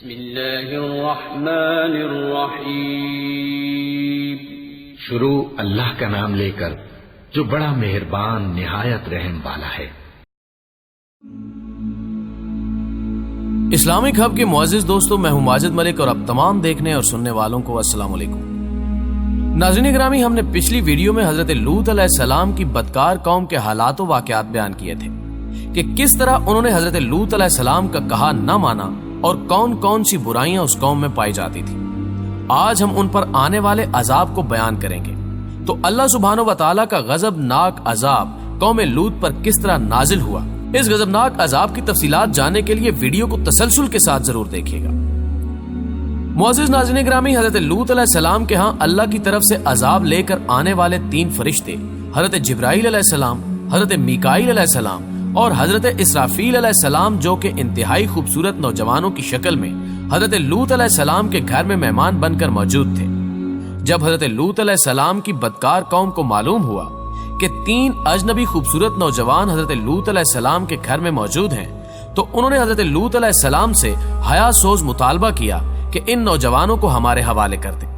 بسم اللہ الرحمن الرحیم۔ شروع اللہ کا نام لے کر جو بڑا مہربان نہایت رحم والا ہے۔ اسلامک ہب کے معزز دوستوں، میں ہوں ماجد ملک اور اب تمام دیکھنے اور سننے والوں کو السلام علیکم۔ ناظرین گرامی، ہم نے پچھلی ویڈیو میں حضرت لوط علیہ السلام کی بدکار قوم کے حالات و واقعات بیان کیے تھے کہ کس طرح انہوں نے حضرت لوط علیہ السلام کا کہا نہ مانا اور کون کون سی برائیاں اس قوم میں پائی جاتی تھی۔ آج ہم ان پر آنے والے عذاب کو بیان کریں گے۔ تو اللہ سبحانہ و تعالیٰ کا غضبناک عذاب قوم لوط پر کس طرح نازل ہوا، اس غضبناک عذاب کی تفصیلات جاننے کے لیے ویڈیو کو تسلسل کے ساتھ ضرور دیکھیے گا۔ معزز ناظرین گرامی، حضرت لوط علیہ السلام کے ہاں اللہ کی طرف سے عذاب لے کر آنے والے 3 فرشتے، حضرت جبرائیل علیہ السلام، حضرت میکائیل علیہ السلام اور حضرت اسرافیل علیہ السلام، جو کہ انتہائی خوبصورت نوجوانوں کی شکل میں حضرت لوط علیہ السلام کے گھر میں مہمان بن کر موجود تھے۔ جب حضرت لوط علیہ السلام کی بدکار قوم کو معلوم ہوا کہ 3 اجنبی خوبصورت نوجوان حضرت لوط علیہ السلام کے گھر میں موجود ہیں، تو انہوں نے حضرت لوط علیہ السلام سے حیا سوز مطالبہ کیا کہ ان نوجوانوں کو ہمارے حوالے کر دیں۔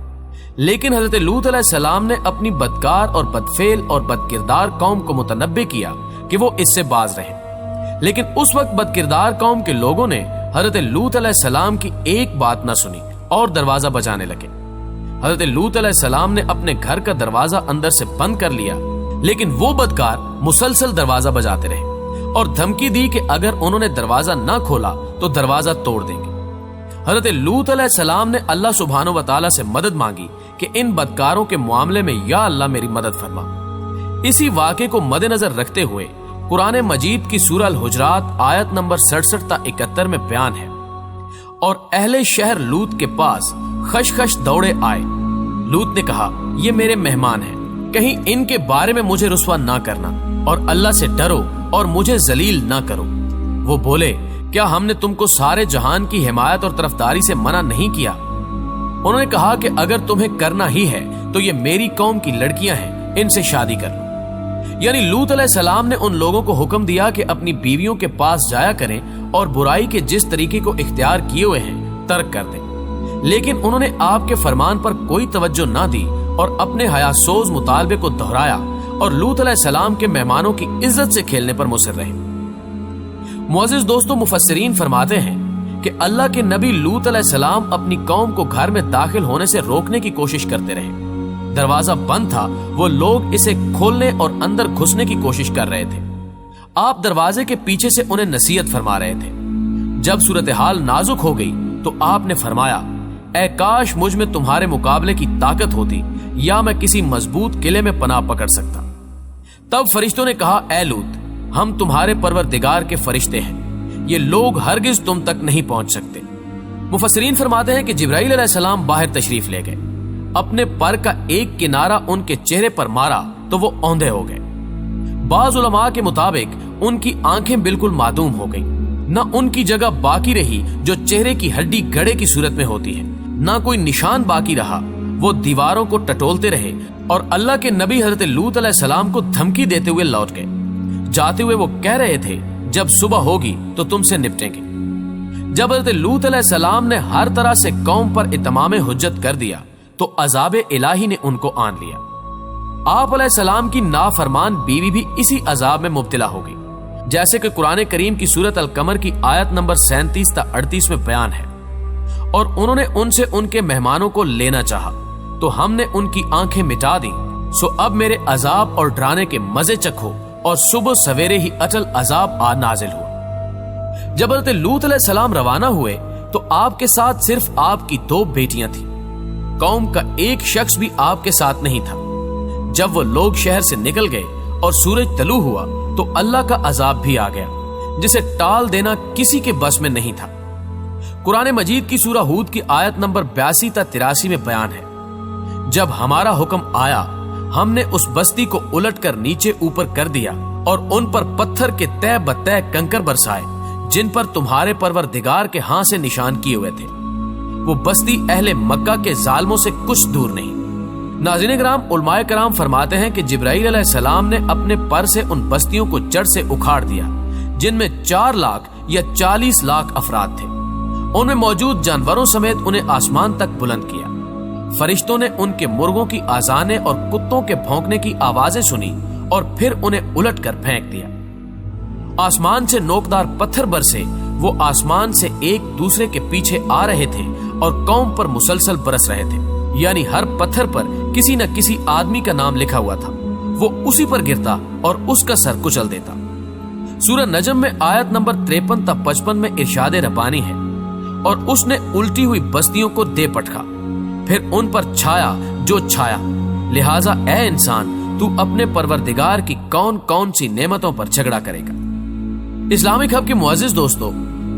لیکن حضرت لوط علیہ السلام نے اپنی بدکار اور بدفعل اور بدکردار قوم کو متنبہ کیا کہ وہ اس سے باز رہیں۔ لیکن اس وقت بدکردار قوم کے لوگوں نے حضرت لوط علیہ السلام کی ایک بات نہ سنی اور دروازہ بجانے لگے۔ حضرت لوط علیہ السلام نے اپنے گھر کا دروازہ اندر سے بند کر لیا، لیکن وہ بدکار مسلسل دروازہ بجاتے رہے اور دھمکی دی کہ اگر انہوں نے دروازہ نہ کھولا تو دروازہ توڑ دیں گے۔ حضرت لوط علیہ السلام نے اللہ سبحانہ و تعالیٰ سے مدد مانگی کہ ان بدکاروں کے معاملے میں یا اللہ میری مدد فرما۔ اسی واقعے کو مد نظر رکھتے ہوئے قرآن مجید کی سورہ الحجرات آیت نمبر 67 تا 71 میں بیان ہے، اور اہل شہر لوط کے پاس خشخش دوڑے آئے۔ لوط نے کہا، یہ میرے مہمان ہیں، کہیں ان کے بارے میں مجھے رسوا نہ کرنا، اور اللہ سے ڈرو اور مجھے ذلیل نہ کرو۔ وہ بولے، کیا ہم نے تم کو سارے جہان کی حمایت اور طرفداری سے منع نہیں کیا؟ انہوں نے کہا کہ اگر تمہیں کرنا ہی ہے تو یہ میری قوم کی لڑکیاں ہیں، ان سے شادی کر لو۔ یعنی لوط علیہ السلام نے ان لوگوں کو حکم دیا کہ اپنی بیویوں کے پاس جایا کریں اور برائی کے جس طریقے کو اختیار کیے ہوئے ہیں ترک کر دیں۔ لیکن انہوں نے آپ کے فرمان پر کوئی توجہ نہ دی اور اپنے حیا سوز مطالبے کو دہرایا اور لوط علیہ السلام کے مہمانوں کی عزت سے کھیلنے پر مصر رہے۔ معزز دوستوں، مفسرین فرماتے ہیں کہ اللہ کے نبی لوط علیہ السلام اپنی قوم کو گھر میں داخل ہونے سے روکنے کی کوشش کرتے رہے۔ دروازہ بند تھا، وہ لوگ اسے کھولنے اور اندر گھسنے کی کوشش کر رہے تھے۔ آپ دروازے کے پیچھے سے انہیں نصیحت فرما رہے تھے۔ جب صورتحال نازک ہو گئی تو آپ نے فرمایا، اے کاش مجھ میں تمہارے مقابلے کی طاقت ہوتی یا میں کسی مضبوط قلعے میں پناہ پکڑ سکتا۔ تب فرشتوں نے کہا، اے لوط، ہم تمہارے پروردگار کے فرشتے ہیں، یہ لوگ ہرگز تم تک نہیں پہنچ سکتے۔ مفسرین فرماتے ہیں کہ جبرائیل علیہ السلام باہر تشریف لے گئے، اپنے پر کا ایک کنارہ ان کے چہرے پر مارا تو وہ اوندھے ہو گئے۔ بعض علماء کے مطابق ان کی آنکھیں بالکل معدوم ہو گئیں، نہ ان کی جگہ باقی رہی جو چہرے کی ہڈی گڑے کی صورت میں ہوتی ہے، نہ کوئی نشان باقی رہا۔ وہ دیواروں کو ٹٹولتے رہے اور اللہ کے نبی حضرت لوط علیہ السلام کو دھمکی دیتے ہوئے لوٹ گئے۔ جاتے ہوئے وہ کہہ رہے تھے، جب صبح ہوگی تو تم سے نپٹیں گے۔ جب حضرت لوط علیہ السلام نے ہر طرح سے قوم پر اتمام حجت کر دیا تو عذاب الہی نے ان کو آن لیا۔ آپ علیہ السلام کی نافرمان بیوی بھی اسی عذاب میں مبتلا ہو گئی، جیسے کہ قرآن کریم کی سورۃ القمر کی آیت نمبر 37 تا 38 میں بیان ہے، اور انہوں نے ان سے ان کے مہمانوں کو لینا چاہا تو ہم نے ان کی آنکھیں مٹا دی، سو اب میرے عذاب اور ڈرانے کے مزے چکھو، اور صبح سویرے ہی اٹل عذاب نازل ہوا۔ جب حضرت لوط علیہ السلام روانہ ہوئے تو آپ کے ساتھ صرف آپ کی 2 بیٹیاں تھیں، قوم کا ایک شخص بھی آپ کے ساتھ نہیں تھا۔ جب وہ لوگ شہر سے نکل گئے اور سورج طلوع ہوا تو اللہ کا عذاب بھی آ گیا، جسے ٹال دینا کسی کے بس میں نہیں تھا۔ قرآن مجید کی سورہ ہود کی آیت نمبر 82 تا 83 میں بیان ہے، جب ہمارا حکم آیا ہم نے اس بستی کو الٹ کر نیچے اوپر کر دیا اور ان پر پتھر کے تہ بتہ کنکر برسائے جن پر تمہارے پروردگار کے ہاں سے نشان کیے ہوئے تھے۔ وہ بستی اہل مکہ کے ظالموں سے کچھ دور نہیں۔ ناظرین کرام، علماء کرام فرماتے ہیں کہ جبرائیل علیہ السلام نے اپنے پر سے ان بستیوں کو جڑ سے اکھاڑ دیا جن میں 4 لاکھ یا 40 لاکھ افراد تھے، ان میں موجود جانوروں سمیت انہیں آسمان تک بلند کیا۔ فرشتوں نے ان کے مرغوں کی آذانیں اور کتوں کے بھونکنے کی آوازیں سنی اور پھر انہیں الٹ کر پھینک دیا۔ آسمان سے نوکدار پتھر برسے، وہ آسمان سے ایک دوسرے کے پیچھے آ رہے تھے اور قوم پر مسلسل برس رہے تھے، یعنی ہر پتھر پر کسی نہ کسی آدمی کا نام لکھا ہوا تھا، وہ اسی پر گرتا اور اس کا سر کچل دیتا۔ سورہ نجم میں آیت نمبر 53 تا 55 میں ارشاد ربانی ہے، اور اس نے الٹی ہوئی بستیوں کو دے پٹکا، پھر ان پر چھایا جو چھایا، لہٰذا اے انسان تو اپنے پروردگار کی کون کون سی نعمتوں پر جھگڑا کرے گا۔ اسلامک ہب کے معزز دوستو،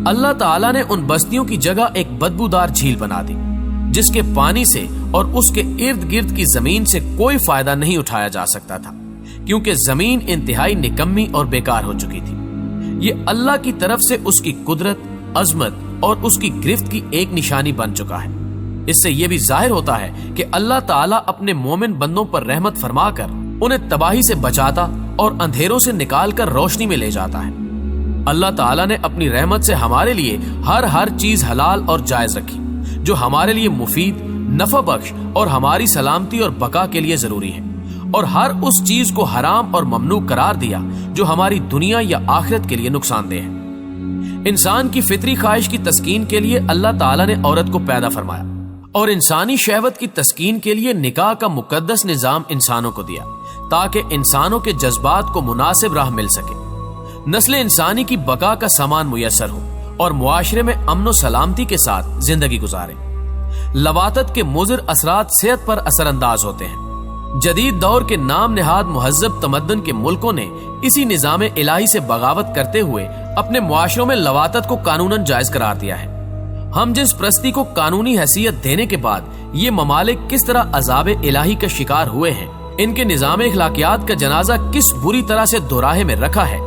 اللہ تعالیٰ نے ان بستیوں کی جگہ ایک بدبودار جھیل بنا دی، جس کے پانی سے اور اس کے ارد گرد کی زمین سے کوئی فائدہ نہیں اٹھایا جا سکتا تھا، کیونکہ زمین انتہائی نکمی اور بیکار ہو چکی تھی۔ یہ اللہ کی طرف سے اس کی قدرت، عظمت اور اس کی گرفت کی ایک نشانی بن چکا ہے۔ اس سے یہ بھی ظاہر ہوتا ہے کہ اللہ تعالیٰ اپنے مومن بندوں پر رحمت فرما کر انہیں تباہی سے بچاتا اور اندھیروں سے نکال کر روشنی میں لے جاتا ہے۔ اللہ تعالیٰ نے اپنی رحمت سے ہمارے لیے ہر چیز حلال اور جائز رکھی، جو ہمارے لیے مفید، نفع بخش اور ہماری سلامتی اور بقا کے لیے ضروری ہے، اور ہر اس چیز کو حرام اور ممنوع قرار دیا جو ہماری دنیا یا آخرت کے لیے نقصان دہ ہے۔ انسان کی فطری خواہش کی تسکین کے لیے اللہ تعالیٰ نے عورت کو پیدا فرمایا، اور انسانی شہوت کی تسکین کے لیے نکاح کا مقدس نظام انسانوں کو دیا، تاکہ انسانوں کے جذبات کو مناسب راہ مل سکے، نسل انسانی کی بقا کا سامان میسر ہو اور معاشرے میں امن و سلامتی کے ساتھ زندگی گزارے۔ لواطت کے مضر اثرات صحت پر اثر انداز ہوتے ہیں۔ جدید دور کے نام نہاد مہذب تمدن کے ملکوں نے اسی نظام الہی سے بغاوت کرتے ہوئے اپنے معاشروں میں لواطت کو قانوناً جائز قرار دیا ہے۔ ہم جنس پرستی کو قانونی حیثیت دینے کے بعد یہ ممالک کس طرح عذاب الہی کا شکار ہوئے ہیں، ان کے نظام اخلاقیات کا جنازہ کس بری طرح سے دوراہے میں رکھا ہے،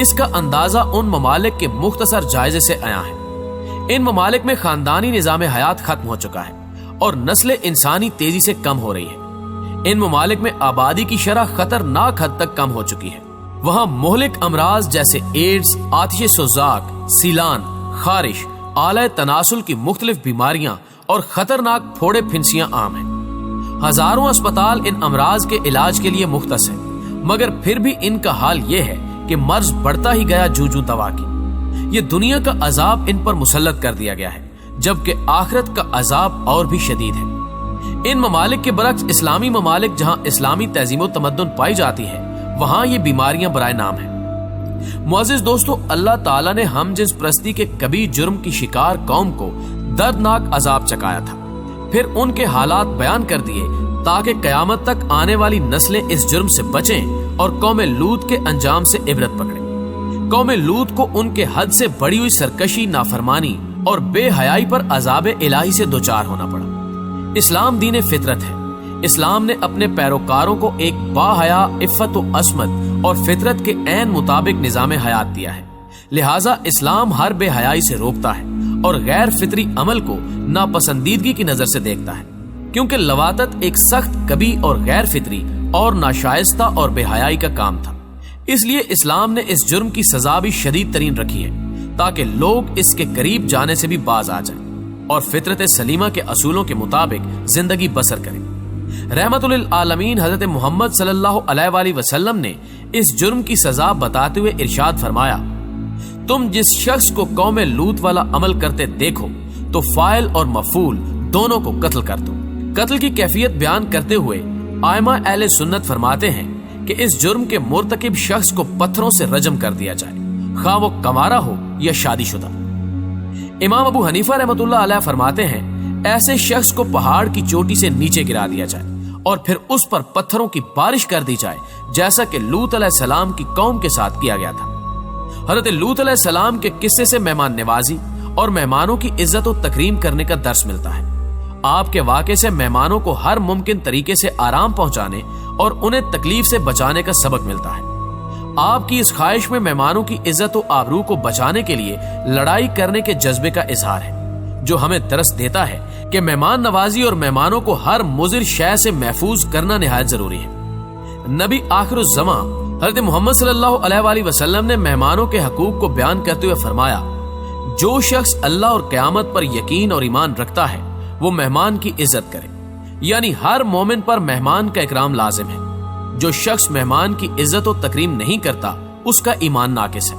اس کا اندازہ ان ممالک کے مختصر جائزے سے آیا ہے۔ ان ممالک میں خاندانی نظام حیات ختم ہو چکا ہے اور نسل انسانی تیزی سے کم ہو رہی ہے۔ ان ممالک میں آبادی کی شرح خطرناک حد تک کم ہو چکی ہے۔ وہاں مہلک امراض جیسے ایڈز، آتش سوزاک، سیلان، خارش، اعلی تناسل کی مختلف بیماریاں اور خطرناک پھوڑے پھنسیاں عام ہیں۔ ہزاروں اسپتال ان امراض کے علاج کے لیے مختص ہیں، مگر پھر بھی ان کا حال یہ ہے کہ مرض بڑھتا ہی گیا جوں جوں دوا کی۔ یہ دنیا کا عذاب ان پر مسلط کر دیا گیا ہے، جبکہ آخرت کا عذاب اور بھی شدید ہے۔ ان ممالک کے برعکس اسلامی ممالک جہاں اسلامی تہذیب و تمدن پائی جاتی ہے، وہاں یہ بیماریاں برائے نام ہیں۔ معزز دوستو، اللہ تعالیٰ نے ہم جنس پرستی کے کبھی جرم کی شکار قوم کو دردناک عذاب چکایا تھا، پھر ان کے حالات بیان کر دیے تاکہ قیامت تک آنے والی نسلیں اس جرم سے بچیں اور قوم لوط کے انجام سے عبرت پکڑیں۔ قوم لوط کو ان کے حد سے بڑی ہوئی سرکشی، نافرمانی اور بے حیائی پر عذاب الہی سے دوچار ہونا پڑا۔ اسلام دین فطرت ہے۔ اسلام نے اپنے پیروکاروں کو ایک باحیا، عفت و عصمت اور فطرت کے عین مطابق نظام حیات دیا ہے، لہٰذا اسلام ہر بے حیائی سے روکتا ہے اور غیر فطری عمل کو ناپسندیدگی کی نظر سے دیکھتا ہے، کیونکہ لواطت ایک سخت، کبھی اور غیر فطری اور ناشائستہ اور بے حیائی کا کام تھا۔ اس لیے اسلام نے اس جرم کی سزا بھی شدید ترین رکھی ہے، تاکہ لوگ اس کے قریب جانے سے بھی باز آ جائیں اور فطرت سلیمہ کے اصولوں کے مطابق زندگی بسر کریں۔ رحمت للعالمین حضرت محمد صلی اللہ علیہ وآلہ وسلم نے اس جرم کی سزا بتاتے ہوئے ارشاد فرمایا، تم جس شخص کو قوم لوط والا عمل کرتے دیکھو تو فاعل اور مفعول دونوں کو قتل کر دو۔ قتل کی کیفیت بیان کرتے ہوئے ائمہ اہل سنت فرماتے ہیں کہ اس جرم کے مرتکب شخص کو پتھروں سے رجم کر دیا جائے، خواہ وہ کمارہ ہو یا شادی شدہ۔ امام ابو حنیفہ رحمۃ اللہ علیہ فرماتے ہیں ایسے شخص کو پہاڑ کی چوٹی سے نیچے گرا دیا جائے اور پھر اس پر پتھروں کی بارش کر دی جائے، جیسا کہ لوط علیہ السلام کی قوم کے ساتھ کیا گیا تھا۔ حضرت لوط علیہ السلام کے قصے سے مہمان نوازی اور مہمانوں کی عزت و تکریم کرنے کا درس ملتا ہے۔ آپ کے واقعے سے مہمانوں کو ہر ممکن طریقے سے آرام پہنچانے اور انہیں تکلیف سے بچانے کا سبق ملتا ہے۔ آپ کی اس خواہش میں مہمانوں کی عزت و آبرو کو بچانے کے لیے لڑائی کرنے کے جذبے کا اظہار ہے، جو ہمیں درس دیتا ہے کہ مہمان نوازی اور مہمانوں کو ہر مضر شے سے محفوظ کرنا نہایت ضروری ہے۔ نبی آخر الزمان حضرت محمد صلی اللہ علیہ وآلہ وسلم نے مہمانوں کے حقوق کو بیان کرتے ہوئے فرمایا جو شخص اللہ اور قیامت پر یقین اور ایمان رکھتا ہے وہ مہمان کی عزت کرے، یعنی ہر مومن پر مہمان کا اکرام لازم ہے۔ جو شخص مہمان کی عزت و تکریم نہیں کرتا اس کا ایمان ناقص ہے۔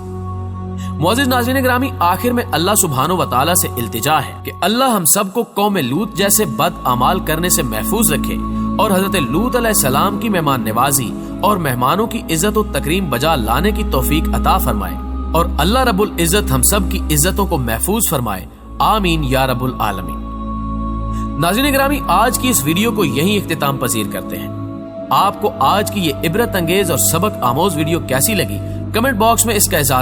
معزز ناظرین گرامی، آخر میں اللہ سبحانہ و تعالیٰ سے التجا ہے کہ اللہ ہم سب کو قوم لوط جیسے بد اعمال کرنے سے محفوظ رکھے اور حضرت لوط علیہ السلام کی مہمان نوازی اور مہمانوں کی عزت و تکریم بجا لانے کی توفیق عطا فرمائے، اور اللہ رب العزت ہم سب کی عزتوں کو محفوظ فرمائے، آمین یا رب العالمین۔ ناظرین گرامی، آج کی اس ویڈیو کو یہیں اختتام پذیر کرتے ہیں۔ آپ کو آج کی یہ عبرت انگیز اور سبق آموز ویڈیو کیسی لگی؟ کمنٹ باکس میں اس کا اظہار